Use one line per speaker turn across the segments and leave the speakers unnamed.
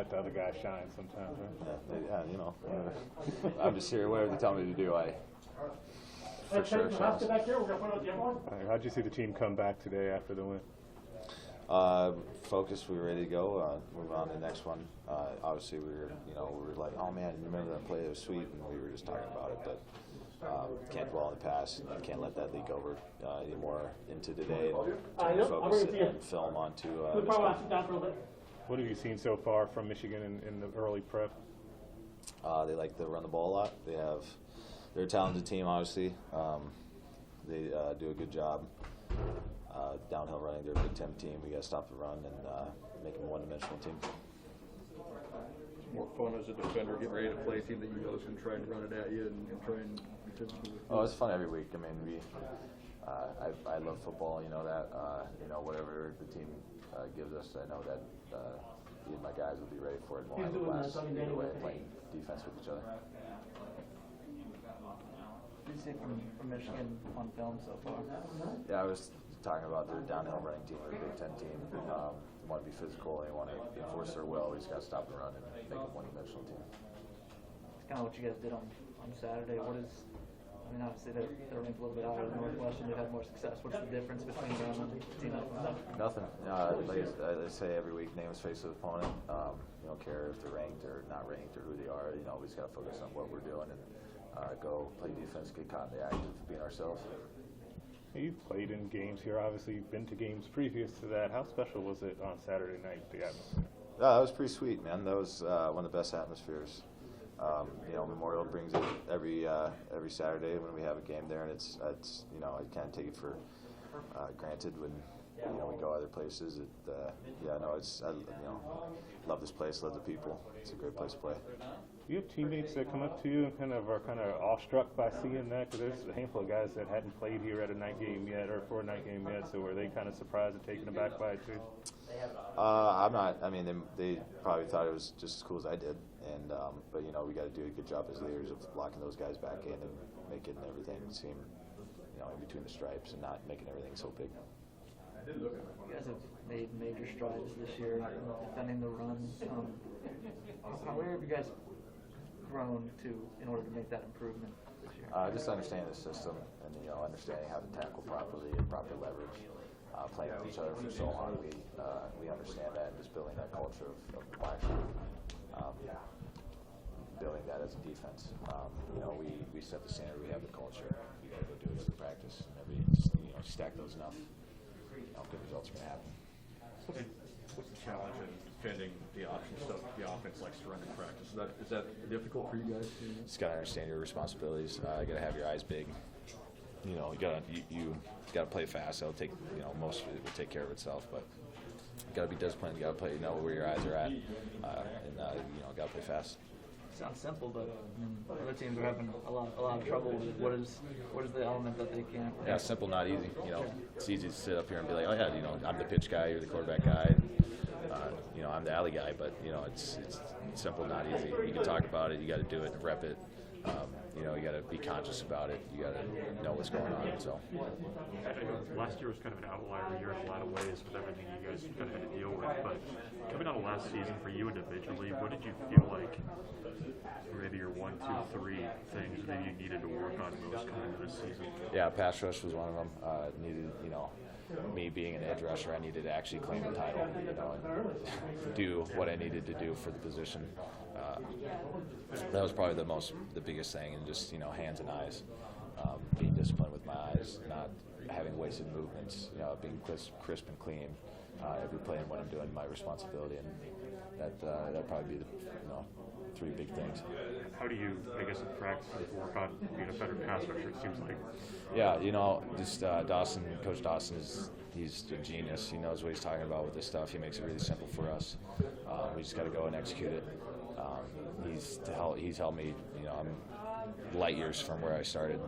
let the other guy shine sometimes, right?
Yeah, I'm just here. Whatever they tell me to do, I for sure shines.
How'd you see the team come back today after the win?
Focused, we were ready to go. Move on to the next one. Obviously, we were like, oh man, you remember that play? It was sweet, and we were just talking about it. But can't dwell on the past. And can't let that leak over anymore into today. And focus and film onto.
What have you seen so far from Michigan in the early prep?
They like to run the ball a lot. They're a talented team, obviously. They do a good job. Downhill running, they're a Big Ten team. We got to stop the run and make them a one-dimensional team.
It's more fun as a defender, get ready to play a team that you know is going to try and run it at you and try and be physical.
Oh, it's fun every week. I mean, I love football. You know that. Whatever the team gives us, I know that me and my guys will be ready for it. We'll have a blast either way, playing defense with each other.
What do you see from Michigan on film so far?
Yeah, I was talking about their downhill running team, their Big Ten team. They want to be physical. They want to enforce their will. We just got to stop the run and make them one-dimensional team.
It's kind of what you guys did on Saturday. Obviously they're ranked a little bit higher than Northwestern. They've had more success. What's the difference between them and the team like that?
Nothing. Like I say every week, name is face of the opponent. You don't care if they're ranked or not ranked or who they are. We just got to focus on what we're doing and go play defense, get caught in the act of being ourselves.
You've played in games here. Obviously, you've been to games previous to that. How special was it on Saturday night, the atmosphere?
Yeah, that was pretty sweet, man. That was one of the best atmospheres. Memorial brings it every Saturday when we have a game there, and it's I can't take it for granted when we go other places. I love this place, love the people. It's a great place to play.
Do you have teammates that come up to you and are awestruck by seeing that? Because there's a handful of guys that hadn't played here at a night game yet or for a night game yet, so were they kind of surprised and taken aback by it too?
I'm not. I mean, they probably thought it was just as cool as I did, and but we got to do a good job as leaders of locking those guys back in and making everything seem in between the stripes and not making everything so big.
You guys have made major strides this year defending the run. Where have you guys grown to in order to make that improvement this year?
Just understanding the system and understanding how to tackle properly and proper leverage. Playing with each other for so long, we understand that, and just building that culture of action, building that as a defense. We set the standard, we have the culture. We got to go do it every practice, and stack those enough. Good results are going to happen.
What's the challenge in defending the option stuff the offense likes to run in practice? Is that difficult for you guys?
Just got to understand your responsibilities. You got to have your eyes big. You got to play fast. It'll take most of it will take care of itself, but you got to be disciplined. You got to play where your eyes are at, and got to play fast.
Sounds simple, but other teams are having a lot of trouble with it. What is the element that they can't?
Yeah, simple, not easy. It's easy to sit up here and be like, oh yeah, I'm the pitch guy, you're the quarterback guy, and, I'm the alley guy. But it's simple, not easy. You can talk about it, you got to do it, rep it. You got to be conscious about it. You got to know what's going on. So
last year was kind of an outlier year in a lot of ways with everything you guys kind of had to deal with. But coming out of last season for you individually, what did you feel like were maybe your 1, 2, 3 things that you needed to work on most coming into this season?
Yeah, pass rush was one of them. Needed, me being an edge rusher, I needed to actually claim the title, and do what I needed to do for the position. That was probably the biggest thing, and just hands and eyes, being disciplined with my eyes, not having wasted movements, being crisp and clean every play and what I'm doing, my responsibility, and that'd probably be the 3 big things.
How do you, in practice, work on being a better pass rusher? It seems like.
Yeah, just Dawson, Coach Dawson he's a genius. He knows what he's talking about with this stuff. He makes it really simple for us. We just got to go and execute it. He's helped me. I'm light years from where I started.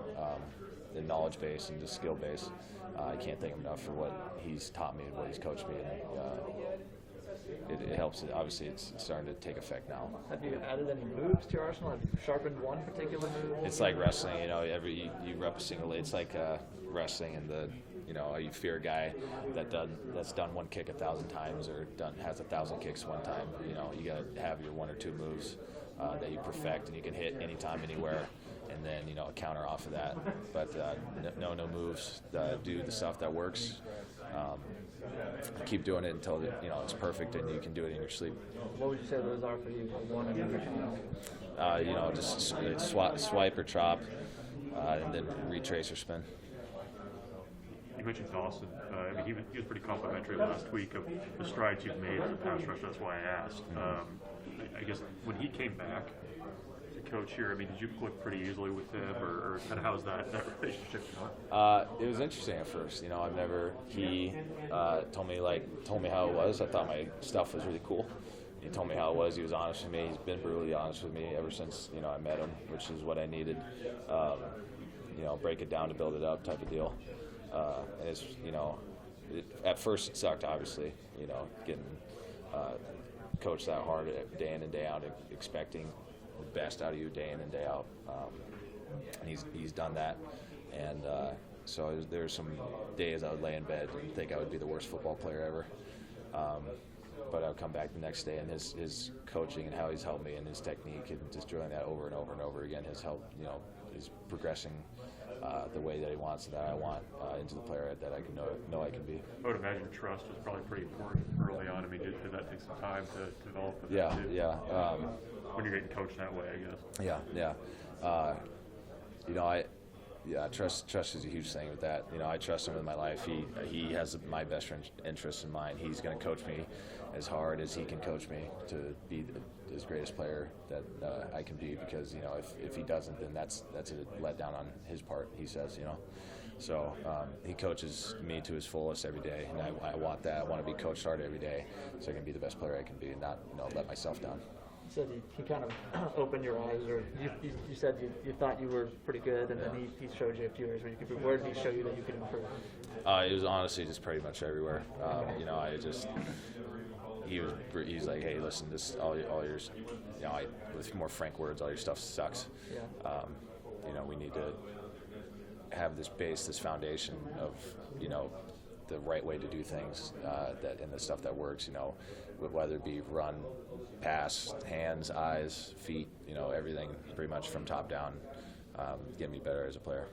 The knowledge base and the skill base. I can't thank him enough for what he's taught me and what he's coached me. And it helps. Obviously, it's starting to take effect now.
Have you added any moves to your arsenal? Have you sharpened one particular move?
It's like wrestling. You rep a single. It's like wrestling, and You know, you fear a guy that's done one kick 1,000 times or has 1,000 kicks one time. You know, you got to have your 1 or 2 moves that you perfect and you can hit anytime, anywhere, and then, you know, a counter off of that. But no moves. Do the stuff that works. Keep doing it until, you know, it's perfect and you can do it in your sleep.
What would you say those are for you? One and another?
You know, just swipe or chop, and then retrace or spin.
You mentioned Dawson. I mean, he was pretty complimentary last week of the strides you've made as a pass rush. That's why I asked. I guess when he came back to coach here, I mean, did you click pretty easily with him, or kind of how's that relationship going?
It was interesting at first. You know, he told me how it was. I thought my stuff was really cool. He told me how it was. He was honest with me. He's been brutally honest with me ever since, you know, I met him, which is what I needed. You know, break it down to build it up type of deal. And it's, you know, at first it sucked, obviously, you know, getting coached that hard day in and day out, expecting the best out of you day in and day out. And he's done that. And so there's some days I would lay in bed and think I would be the worst football player ever. But I would come back the next day, and his coaching and how he's helped me and his technique and just drilling that over and over and over again has helped, you know, is progressing the way that he wants and that I want into the player that I can know I can be.
I would imagine trust was probably pretty important early on. I mean, did that take some time to develop? With
Yeah,
that too?
yeah.
When you're getting coached that way, I guess.
Yeah. You know, trust is a huge thing with that. You know, I trust him with my life. He has my best interests in mind. He's going to coach me as hard as he can coach me to be his greatest player that I can be. Because, you know, if he doesn't, then that's a letdown on his part. He says, you know. So he coaches me to his fullest every day, and I want that. I want to be coached hard every day, so I can be the best player I can be, and not, you know, let myself down.
You said he kind of opened your eyes, or you said you thought you were pretty good, and then he showed you a few areas where you could improve. Where did he show you that you could improve?
It was honestly just pretty much everywhere. You know, he's like, hey, listen, this all yours, you know, with more frank words, all your stuff sucks.
Yeah.
You know, we need to have this base, this foundation of, you know, the right way to do things, and the stuff that works, you know, whether it be run, pass, hands, eyes, feet, you know, everything pretty much from top down, get me better as a player.